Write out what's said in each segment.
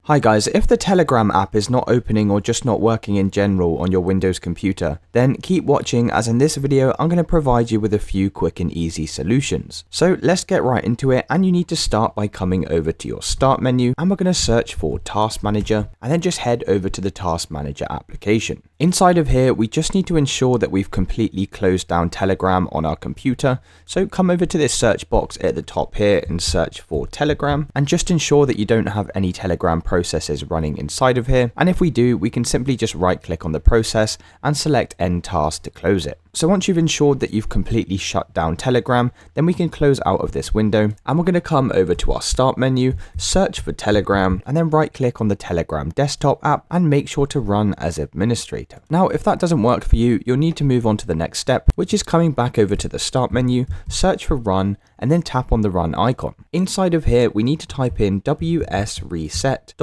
Hi guys, if the Telegram app is not opening or just not working in general on your Windows computer, then keep watching, as in this video I'm going to provide you with a few quick and easy solutions. So let's get right into it, and you need to start by coming over to your start menu, and we're going to search for Task Manager and then just head over to the Task Manager application. Inside of here we just need to ensure that we've completely closed down Telegram on our computer, so come over to this search box at the top here and search for Telegram, and just ensure that you don't have any Telegram processes running inside of here, and if we do, we can simply just right click on the process and select End Task to close it. So once you've ensured that you've completely shut down Telegram, then we can close out of this window, and we're going to come over to our start menu, search for Telegram, and then right click on the Telegram desktop app and make sure to run as administrator. Now if that doesn't work for you, you'll need to move on to the next step, which is coming back over to the start menu, search for run, and then tap on the run icon. Inside of here we need to type in wsreset.exe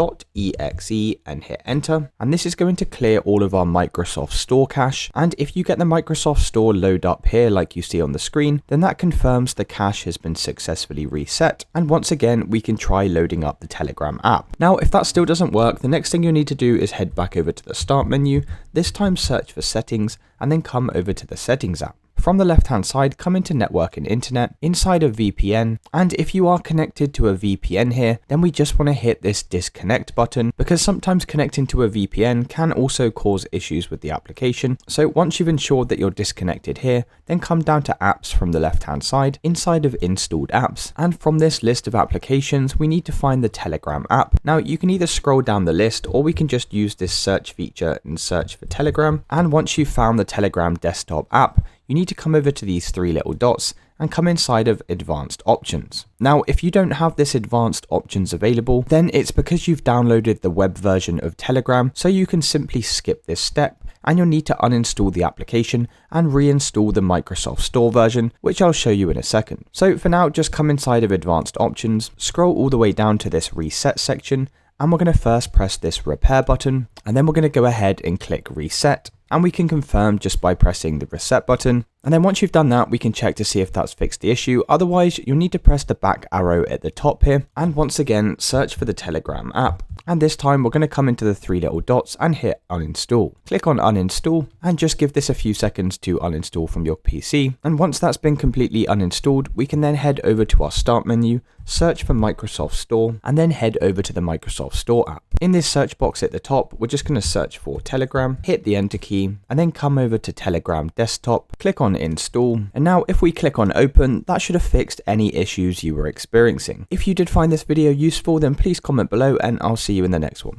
and hit enter, and this is going to clear all of our Microsoft Store cache. And if you get the Microsoft Store load up here like you see on the screen, then that confirms the cache has been successfully reset, and once again we can try loading up the Telegram app. Now if that still doesn't work, the next thing you'll need to do is head back over to the start menu, this time search for settings, and then come over to the settings app. From the left hand side, come into network and internet, inside of VPN, and if you are connected to a VPN here, then we just want to hit this disconnect button, because sometimes connecting to a VPN can also cause issues with the application. So once you've ensured that you're disconnected here, then come down to apps from the left hand side, inside of installed apps, and from this list of applications we need to find the Telegram app. Now you can either scroll down the list, or we can just use this search feature and search for Telegram, and once you've found the Telegram desktop app, you need to come over to these three little dots and come inside of advanced options. Now if you don't have this advanced options available, then it's because you've downloaded the web version of Telegram, so you can simply skip this step, and you'll need to uninstall the application and reinstall the Microsoft Store version, which I'll show you in a second. So for now, just come inside of advanced options, scroll all the way down to this reset section, and we're going to first press this repair button, and then we're going to go ahead and click reset. And we can confirm just by pressing the reset button. And then once you've done that, we can check to see if that's fixed the issue. Otherwise, you'll need to press the back arrow at the top here. And once again, search for the Telegram app. And this time we're going to come into the three little dots and hit uninstall. Click on uninstall and just give this a few seconds to uninstall from your PC. And once that's been completely uninstalled, we can then head over to our start menu, search for Microsoft Store, and then head over to the Microsoft Store app. In this search box at the top, we're just going to search for Telegram, hit the enter key, and then come over to Telegram desktop, click on install, and now if we click on open, that should have fixed any issues you were experiencing. If you did find this video useful, then please comment below and I'll see you in the next one.